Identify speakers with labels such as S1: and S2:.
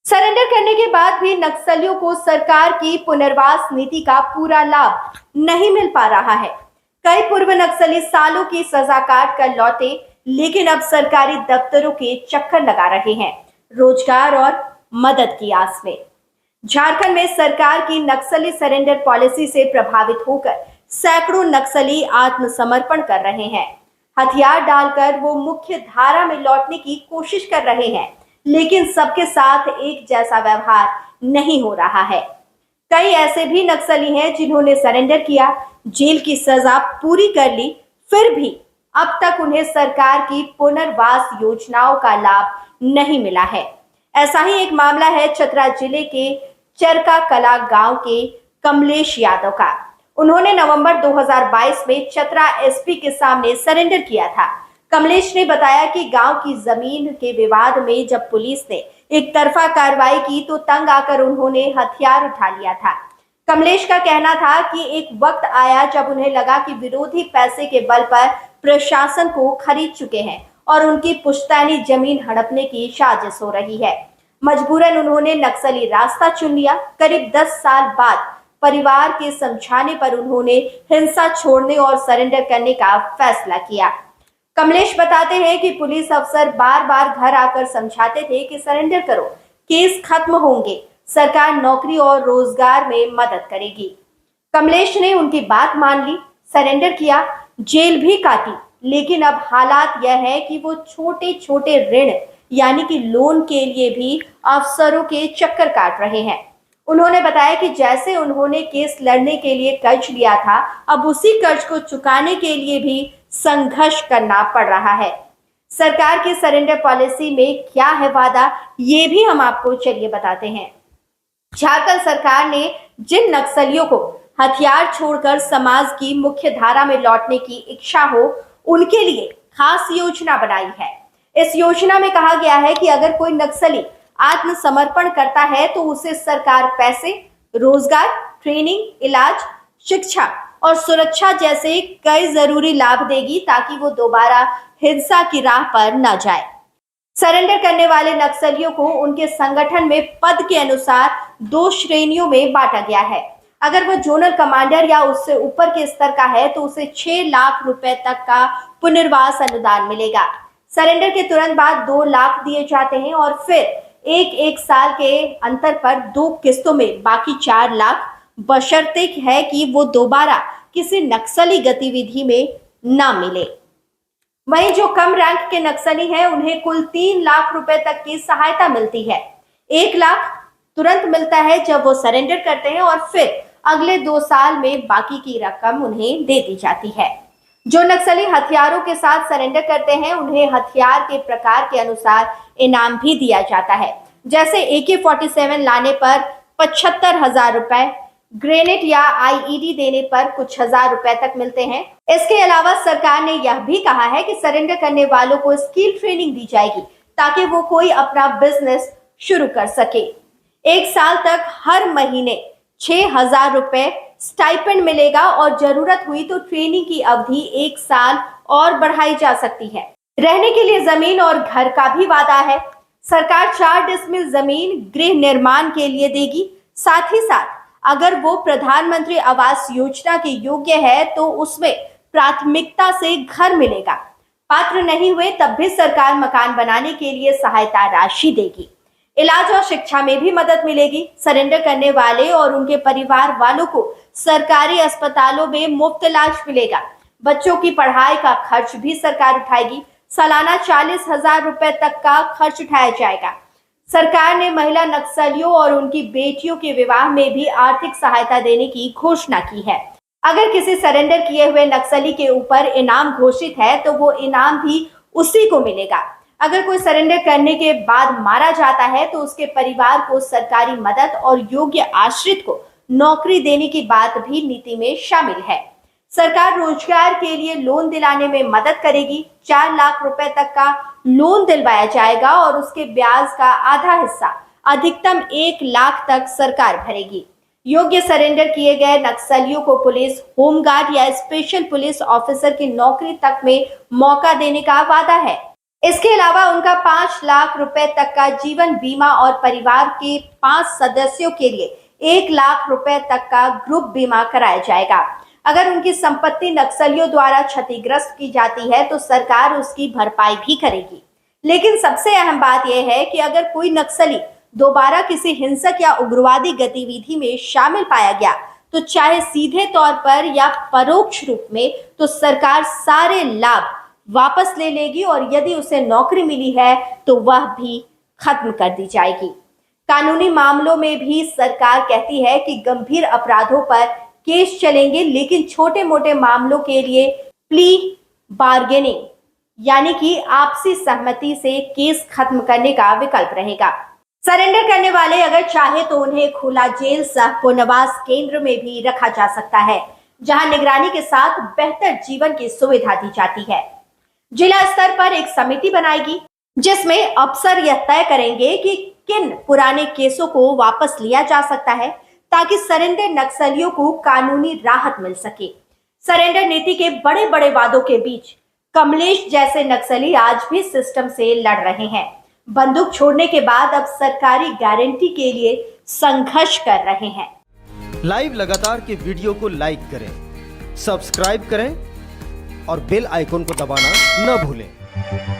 S1: Surrender करने के बाद भी नक्सलियों को सरकार की पुनर्वास नीति का पूरा लाभ नहीं मिल पा रहा है। कई पूर्व नक्सली सालों की सजा काट कर लौटे, लेकिन अब सरकारी दफ्तरों के चक्कर लगा रहे हैं, रोजगार और मदद की आस में। झारखंड में सरकार की नक्सली सरेंडर पॉलिसी से प्रभावित होकर सैकड़ों नक्सली आत्मसमर्पण कर रहे हैं। हथियार डालकर वो मुख्य धारा में लौटने की कोशिश कर रहे हैं, लेकिन सबके साथ एक जैसा व्यवहार नहीं हो रहा है। कई ऐसे भी नक्सली हैं जिन्होंने सरेंडर किया, जेल की सजा पूरी कर ली, फिर भी अब तक उन्हें सरकार की पुनर्वास योजनाओं का लाभ नहीं मिला है। ऐसा ही एक मामला है चतरा जिले के चरका कला गांव के कमलेश यादव का। उन्होंने नवंबर 2022 में चतरा एसपी के सामने सरेंडर किया था। कमलेश ने बताया कि गांव की जमीन के विवाद में जब पुलिस ने एक तरफा कार्रवाई की तो तंग आकर उन्होंने हथियार उठा लिया था। कमलेश का कहना था कि एक वक्त आया जब उन्हें लगा कि विरोधी पैसे के बल पर प्रशासन को खरीद चुके हैं और उनकी पुश्तैनी जमीन हड़पने की साजिश हो रही है। मजबूरन उन्होंने नक्सली रास्ता चुन लिया। करीब 10 साल बाद परिवार के समझाने पर उन्होंने हिंसा छोड़ने और सरेंडर करने का फैसला किया। कमलेश बताते हैं कि पुलिस अफसर बार बार घर आकर समझाते थे कि सरेंडर करो, केस खत्म होंगे, सरकार नौकरी और रोजगार में मदद करेगी। कमलेश ने उनकी बात मान ली, सरेंडर किया, जेल भी काटी, लेकिन अब हालात यह है कि वो छोटे छोटे ऋण यानी कि लोन के लिए भी अफसरों के चक्कर काट रहे हैं। उन्होंने बताया कि जैसे उन्होंने केस लड़ने के लिए कर्ज लिया था, अब उसी कर्ज को चुकाने के लिए भी संघर्ष करना पड़ रहा है। सरकार की सरेंडर पॉलिसी में क्या है वादा, ये भी हम आपको चलिए बताते हैं। झारखंड सरकार ने जिन नक्सलियों को हथियार छोड़कर समाज की मुख्य धारा में लौटने की इच्छा हो, उनके लिए खास योजना बनाई है। इस योजना में कहा गया है कि अगर कोई नक्सली आत्मसमर्पण करता है तो उसे सरकार पैसे, रोजगार, ट्रेनिंग, इलाज, शिक्षा और सुरक्षा जैसे कई जरूरी लाभ देगी ताकि वो दोबारा हिंसा की राह पर न जाए। सरेंडर करने वाले नक्सलियों को उनके संगठन में पद के अनुसार 2 श्रेणियों में बांटा गया है। अगर वो जोनल कमांडर या उससे ऊपर के स्तर का है तो उसे 6 लाख रुपए तक का पुनर्वास अनुदान मिलेगा। सरेंडर के तुरंत बाद 2 लाख दिए जाते हैं और फिर एक साल के अंतर पर 2 किस्तों में बाकी 4 लाख, बशर्ते है कि वो दोबारा किसी नक्सली गतिविधि में ना मिले। वहीं जो कम रैंक के नक्सली हैं उन्हें कुल 3 लाख रुपए तक की सहायता मिलती है। 1 लाख तुरंत मिलता है जब वो सरेंडर करते हैं और फिर अगले 2 साल में बाकी की रकम उन्हें दे दी जाती है। जो नक्सली हथियारों के साथ सरेंडर करते हैं उन्हें हथियार के प्रकार के अनुसार इनाम भी दिया जाता है। जैसे AK-47 लाने पर 75,000 रुपए, ग्रेनेड या IED देने पर कुछ हजार रुपए तक मिलते हैं। इसके अलावा सरकार ने यह भी कहा है कि सरेंडर करने वालों को स्किल ट्रेनिंग दी जाएगी ताकि वो कोई अपना बिजनेस शुरू कर सके। 1 साल तक हर महीने 6,000 रुपए स्टाइपेंड मिलेगा और जरूरत हुई तो ट्रेनिंग की अवधि 1 साल और बढ़ाई जा सकती है। रहने के लिए जमीन और घर का भी वादा है। सरकार 4 डिसमिल जमीन गृह निर्माण के लिए देगी। साथ ही साथ अगर वो प्रधानमंत्री आवास योजना के योग्य है तो उसमें प्राथमिकता से घर मिलेगा। पात्र नहीं हुए तब भी सरकार मकान बनाने के लिए सहायता राशि देगी। इलाज और शिक्षा में भी मदद मिलेगी। सरेंडर करने वाले और उनके परिवार वालों को सरकारी अस्पतालों में मुफ्त इलाज मिलेगा। बच्चों की पढ़ाई का खर्च भी सरकार उठाएगी। सालाना 40,000 रुपए तक का खर्च उठाया जाएगा। सरकार ने महिला नक्सलियों और उनकी बेटियों के विवाह में भी आर्थिक सहायता देने की घोषणा की है। अगर किसी सरेंडर किए हुए नक्सली के ऊपर इनाम घोषित है तो वो इनाम भी उसी को मिलेगा। अगर कोई सरेंडर करने के बाद मारा जाता है तो उसके परिवार को सरकारी मदद और योग्य आश्रित को नौकरी देने की बात भी नीति में शामिल है। सरकार रोजगार के लिए लोन दिलाने में मदद करेगी। 4 लाख रुपए तक का लोन दिलवाया जाएगा और उसके ब्याज का आधा हिस्सा अधिकतम 1 लाख तक सरकार भरेगी। योग्य सरेंडर किए गए नक्सलियों को पुलिस, होमगार्ड या स्पेशल पुलिस ऑफिसर की नौकरी तक में मौका देने का वादा है। इसके अलावा उनका 5 लाख रुपए तक का जीवन बीमा और परिवार के 5 सदस्यों के लिए 1 लाख रुपए तक का ग्रुप बीमा कराया जाएगा। अगर उनकी संपत्ति नक्सलियों द्वारा क्षतिग्रस्त की जाती है तो सरकार उसकी भरपाई भी करेगी। लेकिन सबसे अहम बात यह है कि अगर कोई नक्सली दोबारा किसी हिंसक या उग्रवादी गतिविधि में शामिल पाया गया तो चाहे सीधे तौर पर या परोक्ष रूप में, तो सरकार सारे लाभ वापस ले लेगी और यदि उसे नौकरी मिली है तो वह भी खत्म कर दी जाएगी। कानूनी मामलों में भी सरकार कहती है कि गंभीर अपराधों पर केस चलेंगे, लेकिन छोटे मोटे मामलों के लिए प्ली बार्गेनिंग यानी कि आपसी सहमति से केस खत्म करने का विकल्प रहेगा। सरेंडर करने वाले अगर चाहे तो उन्हें खुला जेल सह पुनर्वास केंद्र में भी रखा जा सकता है, जहां निगरानी के साथ बेहतर जीवन की सुविधा दी जाती है। जिला स्तर पर एक समिति बनाएगी जिसमें अफसर यह तय करेंगे कि किन पुराने केसों को वापस लिया जा सकता है ताकि सरेंडर नक्सलियों को कानूनी राहत मिल सके। सरेंडर नीति के बड़े बड़े वादों के बीच कमलेश जैसे नक्सली आज भी सिस्टम से लड़ रहे हैं। बंदूक छोड़ने के बाद अब सरकारी गारंटी के लिए संघर्ष कर रहे हैं।
S2: लाइव लगातार के वीडियो को लाइक करें, सब्सक्राइब करें और बेल आइकन को दबाना न भूलें।